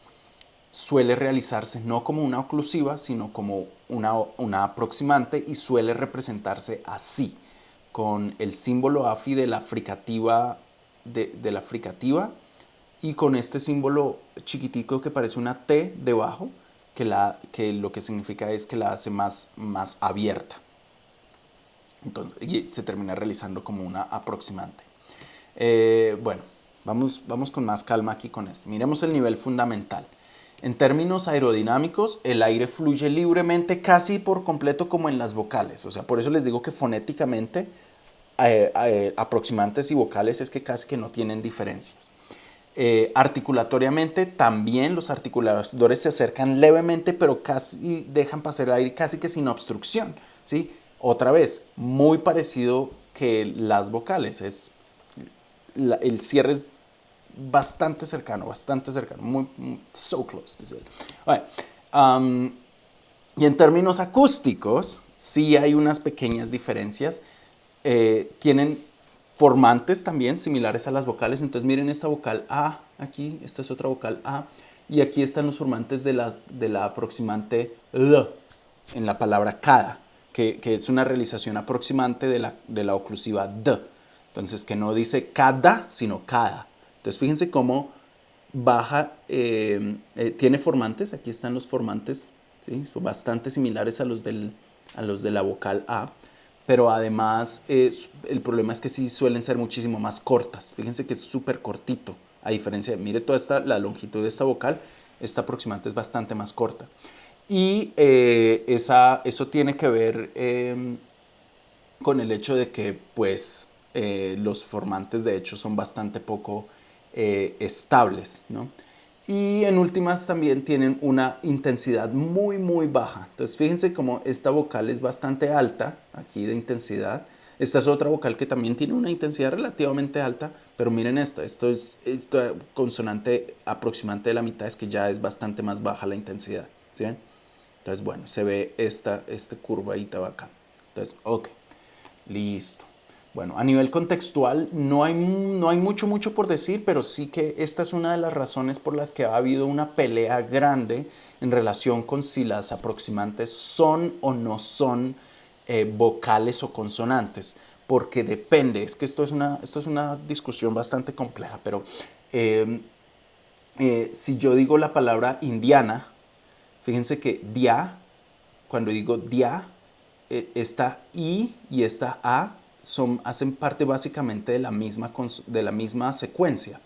suele realizarse no como una oclusiva, sino como una aproximante, y suele representarse así, con el símbolo AFI de la fricativa, de la fricativa, y con este símbolo chiquitico que parece una T debajo, que lo que significa es que la hace más abierta. Entonces, y se termina realizando como una aproximante. Bueno, vamos con más calma aquí con esto. Miremos el nivel fundamental. En términos aerodinámicos, el aire fluye libremente casi por completo como en las vocales. O sea, por eso les digo que fonéticamente aproximantes y vocales es que casi que no tienen diferencias. Articulatoriamente también los articuladores se acercan levemente, pero casi dejan pasar el aire casi que sin obstrucción, ¿sí? Otra vez, muy parecido que las vocales, el cierre es bastante cercano, muy so close, dice él. Right. Y en términos acústicos, sí hay unas pequeñas diferencias. Tienen formantes también similares a las vocales. Entonces miren esta vocal A aquí, esta es otra vocal A. Y aquí están los formantes de la aproximante L en la palabra cada, que es una realización aproximante de la oclusiva D. Entonces que no dice cada, sino cada. Entonces fíjense cómo baja, tiene formantes, aquí están los formantes, ¿sí? Son bastante similares a los de la vocal A, pero además el problema es que sí suelen ser muchísimo más cortas. Fíjense que es súper cortito, a diferencia de, mire toda la longitud de esta vocal, esta aproximante es bastante más corta. Y eso tiene que ver con el hecho de que pues los formantes de hecho son bastante poco estables, ¿no? Y en últimas también tienen una intensidad muy baja. Entonces fíjense como esta vocal es bastante alta aquí de intensidad. Esta es otra vocal que también tiene una intensidad relativamente alta, pero miren esto es consonante aproximante de la mitad, es que ya es bastante más baja la intensidad, ¿sí ven? Entonces bueno, se ve esta curvadita acá. Entonces, ok. Listo. Bueno, a nivel contextual no hay mucho por decir, pero sí que esta es una de las razones por las que ha habido una pelea grande en relación con si las aproximantes son o no son vocales o consonantes, porque depende, es que esto es una discusión bastante compleja, pero si yo digo la palabra indiana, fíjense que dia, cuando digo dia, esta I y esta A hacen parte básicamente de la misma secuencia.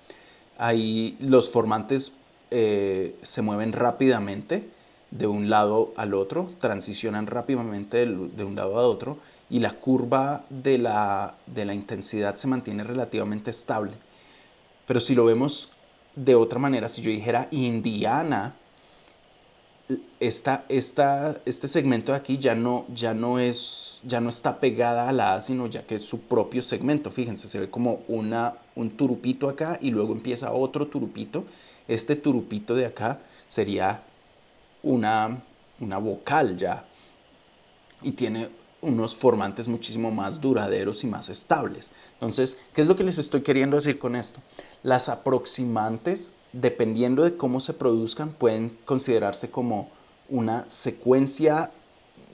Ahí los formantes se mueven rápidamente de un lado al otro, transicionan rápidamente de un lado a otro y la curva de la intensidad se mantiene relativamente estable. Pero si lo vemos de otra manera, si yo dijera Indiana, este segmento de aquí ya no está pegada a la A, sino ya que es su propio segmento. Fíjense, se ve como un turupito acá y luego empieza otro turupito. Este turupito de acá sería una vocal ya y tiene unos formantes muchísimo más duraderos y más estables. Entonces, ¿qué es lo que les estoy queriendo decir con esto? Las aproximantes, dependiendo de cómo se produzcan, pueden considerarse como una secuencia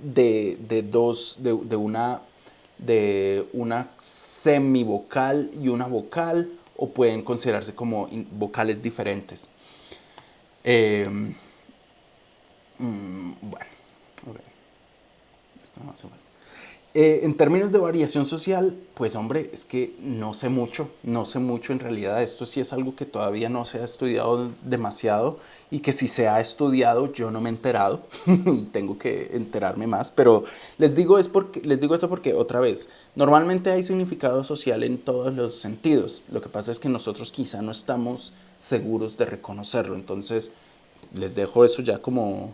de una semivocal y una vocal, o pueden considerarse como vocales diferentes. Bueno, okay. Esto no hace mal. En términos de variación social, pues hombre, es que no sé mucho en realidad. Esto sí es algo que todavía no se ha estudiado demasiado y que si se ha estudiado yo no me he enterado y tengo que enterarme más. Pero les digo esto porque otra vez, normalmente hay significado social en todos los sentidos. Lo que pasa es que nosotros quizá no estamos seguros de reconocerlo. Entonces les dejo eso ya como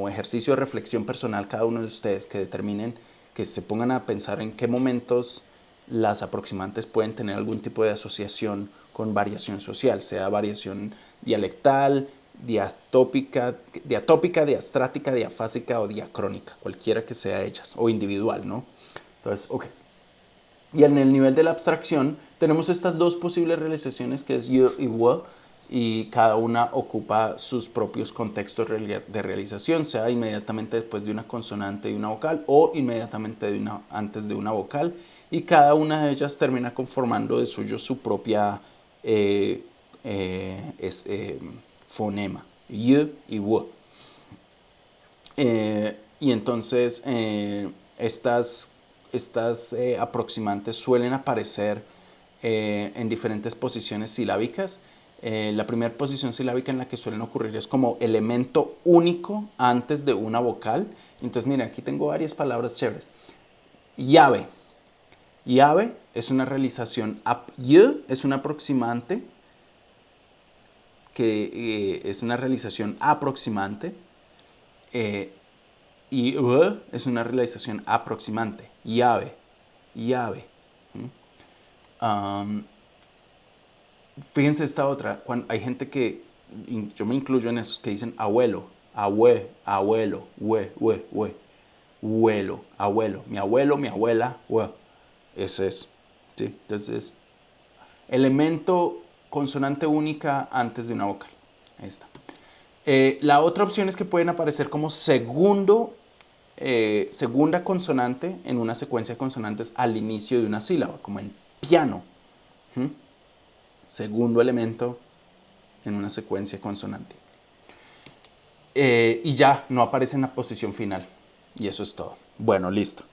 ejercicio de reflexión personal cada uno de ustedes, que determinen, que se pongan a pensar en qué momentos las aproximantes pueden tener algún tipo de asociación con variación social, sea variación dialectal, diatópica, diastrática, diafásica o diacrónica, cualquiera que sea ellas, o individual, ¿no? Entonces, ok. Y en el nivel de la abstracción tenemos estas dos posibles realizaciones, que es y y wo, y cada una ocupa sus propios contextos de realización, sea inmediatamente después de una consonante y una vocal o inmediatamente antes de una vocal, y cada una de ellas termina conformando de suyo su propia fonema, y y wo. Y entonces estas aproximantes suelen aparecer en diferentes posiciones silábicas. La primera posición silábica en la que suelen ocurrir es como elemento único antes de una vocal. Entonces, miren, aquí tengo varias palabras chéveres. Llave. Llave es una realización. Y es un aproximante que es una realización aproximante, y es una realización aproximante. Llave, llave. Fíjense esta otra. Cuando hay gente que, yo me incluyo en esos, que dicen abuelo, abuelo, huelo, abuelo, mi abuela, ese es. ¿Sí? Entonces, elemento consonante única antes de una vocal. Ahí está. La otra opción es que pueden aparecer como segunda consonante en una secuencia de consonantes al inicio de una sílaba, como en piano. Segundo elemento en una secuencia consonante. Y ya, no aparece en la posición final. Y eso es todo. Bueno, listo.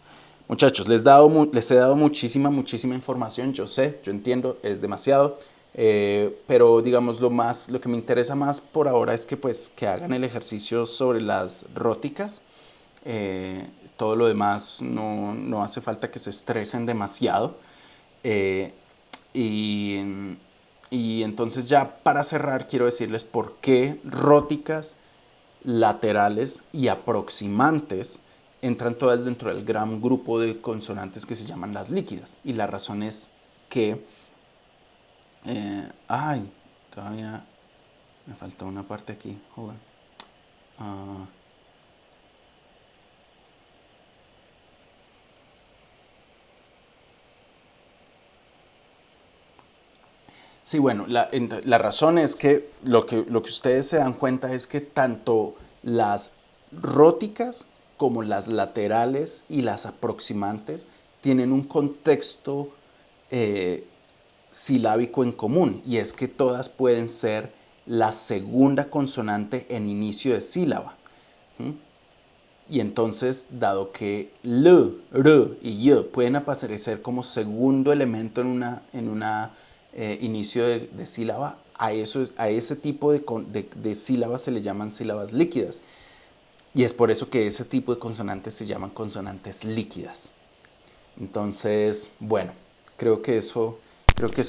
Muchachos, les he dado muchísima información. Yo sé, yo entiendo, es demasiado. Pero digamos lo que me interesa más por ahora es que hagan el ejercicio sobre las róticas. Todo lo demás no hace falta que se estresen demasiado. Y entonces ya para cerrar quiero decirles por qué róticas, laterales y aproximantes entran todas dentro del gran grupo de consonantes que se llaman las líquidas. Y la razón es que todavía me falta una parte aquí. Hold on. Sí, bueno, la razón es que lo que ustedes se dan cuenta es que tanto las róticas como las laterales y las aproximantes tienen un contexto silábico en común, y es que todas pueden ser la segunda consonante en inicio de sílaba. Y entonces, dado que L, R y Y pueden aparecer como segundo elemento en una inicio de sílaba, a ese tipo de sílabas se le llaman sílabas líquidas. Y es por eso que ese tipo de consonantes se llaman consonantes líquidas. Entonces, bueno, creo que eso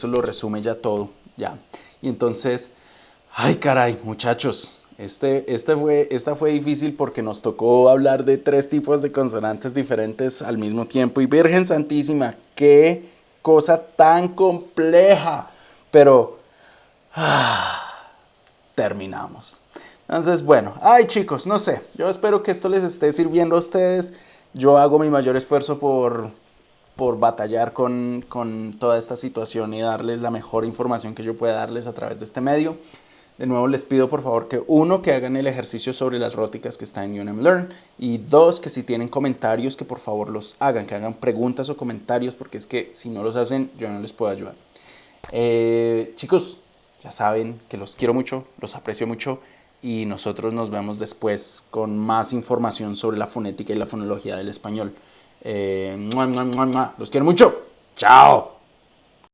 lo resume ya todo. Ya. Y entonces, ay caray, muchachos, esta fue difícil porque nos tocó hablar de 3 tipos de consonantes diferentes al mismo tiempo. Y Virgen Santísima, qué cosa tan compleja. Pero terminamos. Entonces, bueno, ay chicos, no sé, yo espero que esto les esté sirviendo a ustedes. Yo hago mi mayor esfuerzo por batallar con toda esta situación y darles la mejor información que yo pueda darles a través de este medio. De nuevo les pido por favor que que hagan el ejercicio sobre las róticas que está en UNM Learn, y 2, que si tienen comentarios que por favor los hagan, que hagan preguntas o comentarios, porque es que si no los hacen yo no les puedo ayudar. Chicos, ya saben que los quiero mucho, los aprecio mucho, y nosotros nos vemos después con más información sobre la fonética y la fonología del español. Los quiero mucho. Chao.